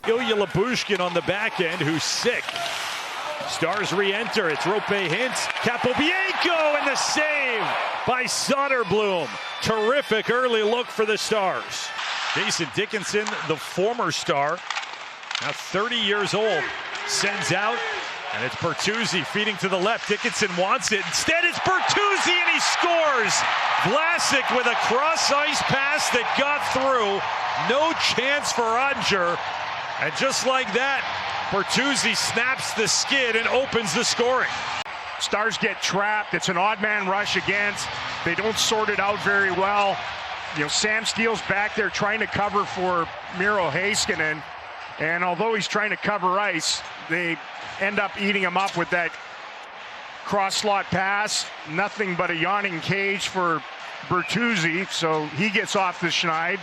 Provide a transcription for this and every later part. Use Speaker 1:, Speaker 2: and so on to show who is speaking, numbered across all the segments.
Speaker 1: Ilya Labushkin on the back end, who's sick. Stars re-enter. It's Rope Hintz. Capobianco, and the save by Soderblom. Terrific early look for the Stars. Jason Dickinson, the former Star, now 30 years old, sends out, and it's Bertuzzi feeding to the left. Dickinson wants it. Instead, it's Bertuzzi, and he scores. Vlasic with a cross-ice pass that got through. No chance for Ottinger. And just like that, Bertuzzi snaps the skid and opens the scoring.
Speaker 2: Stars get trapped. It's an odd man rush against. They don't sort it out very well. You know, Sam Steele's back there trying to cover for Miro Heiskanen. And although he's trying to cover ice, they end up eating him up with that cross-slot pass. Nothing but a yawning cage for Bertuzzi, so he gets off the schneid.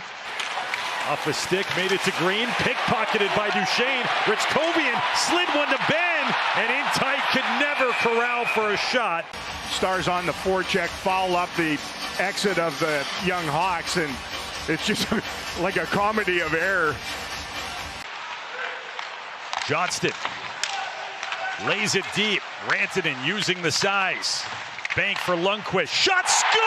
Speaker 1: Off a stick, made it to Green, pickpocketed by Duchesne. Ritzkovian slid one to Ben, and in tight, could never corral for a shot.
Speaker 2: Stars on the forecheck, foul up the exit of the young Hawks, and it's just like a comedy of error.
Speaker 1: Johnston lays it deep. Rantanen using the size. Bank for Lundqvist. Shot, score!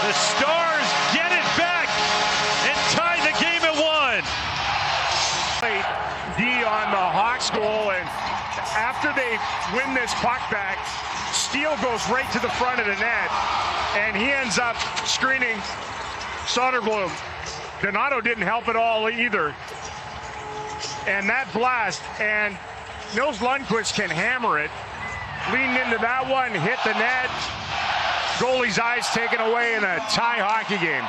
Speaker 1: The Stars get it back and tie the game at 1.
Speaker 2: D on the Hawks goal, and after they win this puck back, Steele goes right to the front of the net, and he ends up screening Soderblom. Donato didn't help at all either. And that blast, and Nils Lundqvist can hammer it. Leaned into that one, hit the net. Goalie's eyes taken away in a tie hockey game.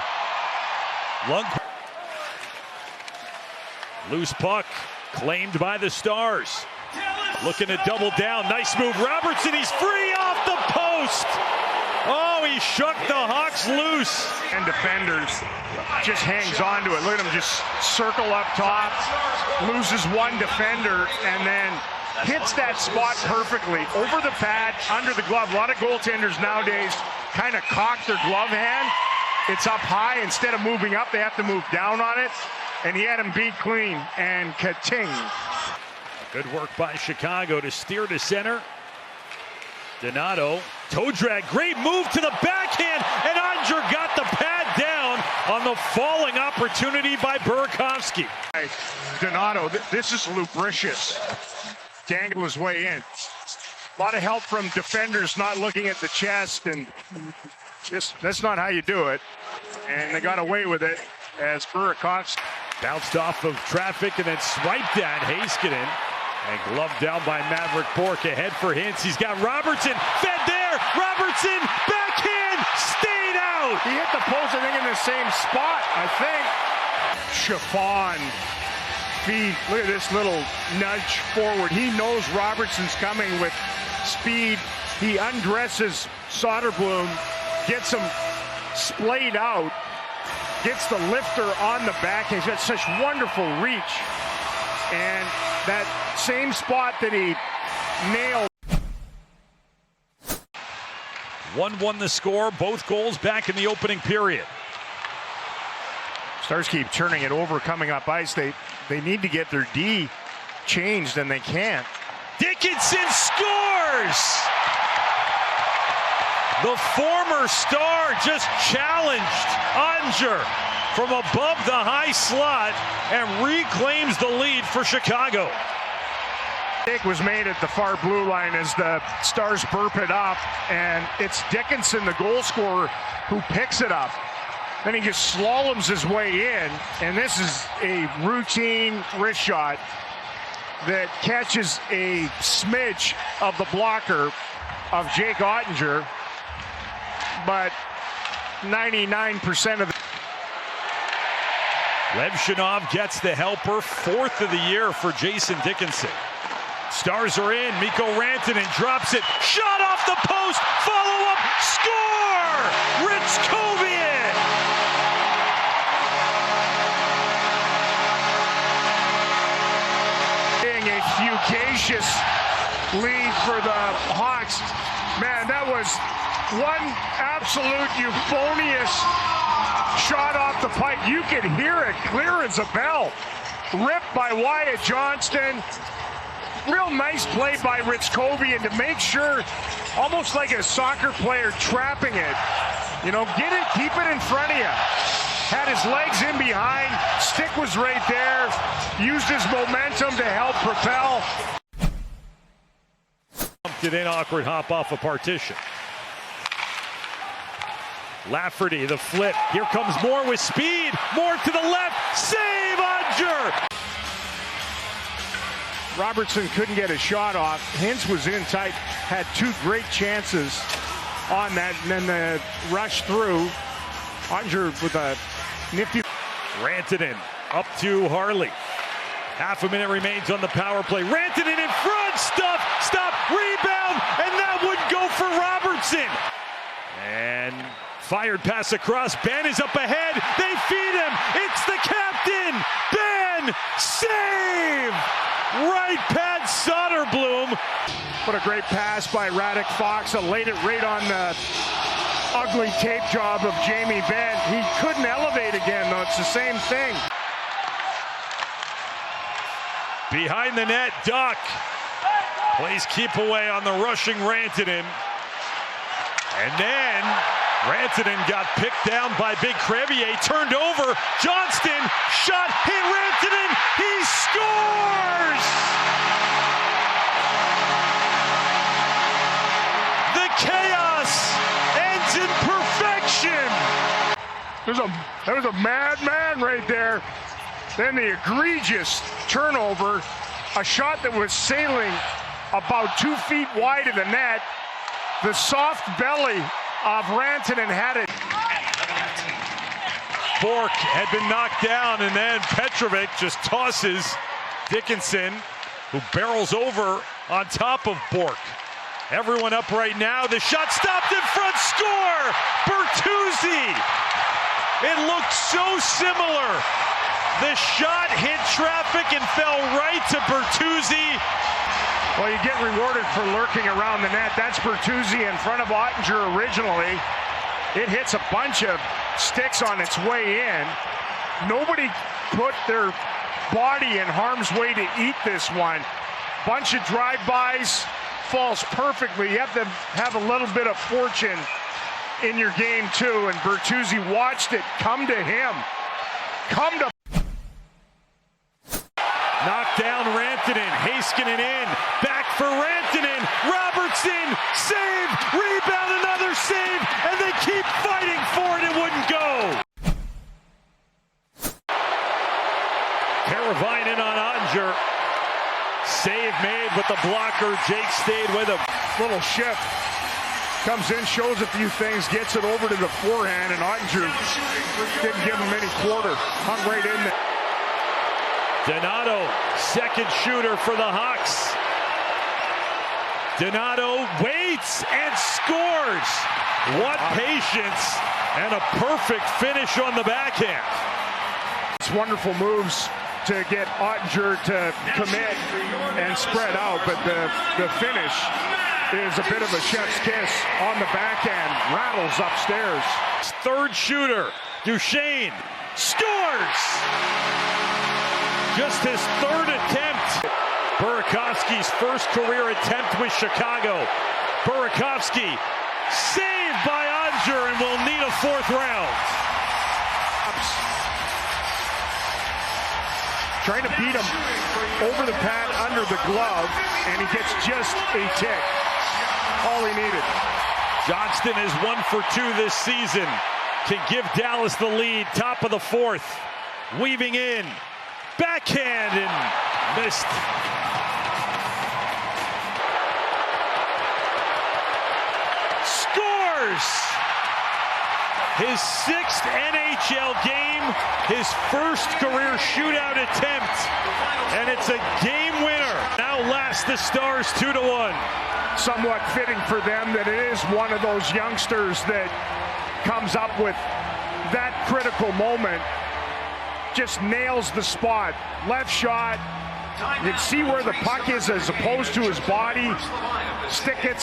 Speaker 1: Loose puck claimed by the Stars. Looking to double down. Nice move. Robertson, he's free off the post. Oh, he shook the Hawks loose.
Speaker 2: And defenders just hangs on to it. Look at him just circle up top, loses one defender, and then hits that spot perfectly. Over the pad, under the glove. A lot of goaltenders nowadays kind of cock their glove hand. It's up high. Instead of moving up, they have to move down on it. And he had him beat clean, and ka-ting.
Speaker 1: Good work by Chicago to steer to center. Donato, toe drag, great move to the backhand, and Ottinger got the pad down on the falling opportunity by Burakovsky.
Speaker 2: Donato, this is lubricious. Dangle his way in. A lot of help from defenders not looking at the chest, and that's not how you do it. And they got away with it as Burakovsky
Speaker 1: bounced off of traffic and then swiped at Heiskanen. And gloved down by Maverick Bourque. Ahead for Hintz. He's got Robertson. Fed there. Robertson. Backhand. Stayed out.
Speaker 2: He hit the post, I think, in the same spot, I think. Chiffon. Feed. Look at this little nudge forward. He knows Robertson's coming with speed. He undresses Soderblom. Gets him splayed out. Gets the lifter on the back. He's got such wonderful reach. And that same spot that he nailed.
Speaker 1: 1-1 the score. Both goals back in the opening period.
Speaker 2: Stars keep turning it over, coming up ice. They need to get their D changed, and they can't.
Speaker 1: Dickinson scores! The former Star just challenged Ottinger from above the high slot and reclaims the lead for Chicago.
Speaker 2: Mistake was made at the far blue line as the Stars burp it up, and it's Dickinson, the goal scorer, who picks it up. Then he just slaloms his way in, and this is a routine wrist shot that catches a smidge of the blocker of Jake Ottinger, but 99% of the
Speaker 1: Levshinov gets the helper, 4th of the year for Jason Dickinson. Stars are in. Mikko Rantanen drops it. Shot off the post. Follow up. Score! Ritzkovian!
Speaker 2: Being a fugacious lead for the Hawks. Man, that was one absolute euphonious shot off the pipe. You could hear it clear as a bell. Ripped by Wyatt Johnston. Real nice play by Ritzkovian to make sure, almost like a soccer player trapping it. You know, get it, keep it in front of you. Had his legs in behind, stick was right there, used his momentum to help propel.
Speaker 1: It in, awkward hop off a partition. Lafferty, the flip. Here comes Moore with speed. Moore to the left. Save, Odger!
Speaker 2: Robertson couldn't get a shot off. Hintz was in tight, had two great chances on that, and then the rush through. Odger with a nifty.
Speaker 1: Rantanen up to Harley. Half a minute remains on the power play. Rantanen in front. Stop, rebound, and that would go for Robertson. And fired pass across. Ben is up ahead. They feed him. It's the captain. Ben, save! Right pad Soderblom.
Speaker 2: What a great pass by Radek Fox. Laid it right on the ugly tape job of Jamie Benn. He couldn't elevate again, though. It's the same thing.
Speaker 1: Behind the net, Duck plays keep away on the rushing Rantanen. And then Rantanen got picked down by Big Crevier, turned over, Johnston, shot, hit Rantanen, he scores! The chaos ends in perfection!
Speaker 2: There's a madman right there. Then the egregious turnover, a shot that was sailing about 2 feet wide of the net. The soft belly of Rantanen had it.
Speaker 1: Bork had been knocked down, and then Petrovic just tosses Dickinson, who barrels over on top of Bork. Everyone up right now. The shot stopped in front. Score! Bertuzzi! It looked so similar. The shot hit traffic and fell right to Bertuzzi.
Speaker 2: Well, you get rewarded for lurking around the net. That's Bertuzzi in front of Ottinger originally. It hits a bunch of sticks on its way in. Nobody put their body in harm's way to eat this one. Bunch of drive-bys, falls perfectly. You have to have a little bit of fortune in your game too, and Bertuzzi watched it come to him.
Speaker 1: Knocked down Rantanen, Heiskanen in, back for Rantanen, Robertson, save, rebound, another save, and they keep fighting for it, it wouldn't go. Teravainen on Ottinger, save made with the blocker, Jake stayed with him.
Speaker 2: Little shift, comes in, shows a few things, gets it over to the forehand, and Ottinger didn't give him any quarter, hung right in there.
Speaker 1: Donato, second shooter for the Hawks. Donato waits and scores. What patience and a perfect finish on the backhand.
Speaker 2: It's wonderful moves to get Ottinger to commit and spread out, but the finish is a bit of a chef's kiss on the backhand. Rattles upstairs.
Speaker 1: Third shooter, Duchesne, scores! Just his third attempt. Burakovsky's first career attempt with Chicago. Burakovsky saved by Odger and will need a fourth round.
Speaker 2: Trying to beat him over the pad, under the glove, and he gets just a tick. All he needed.
Speaker 1: Johnston is 1 for 2 this season. Can give Dallas the lead. Top of the fourth. Weaving in. Backhand and missed. Scores! His 6th NHL game, his first career shootout attempt, and it's a game winner. Now lasts the Stars 2-1.
Speaker 2: Somewhat fitting for them that it is one of those youngsters that comes up with that critical moment. Just nails the spot. Left shot. You can see where the puck is as opposed to his body. Stick it.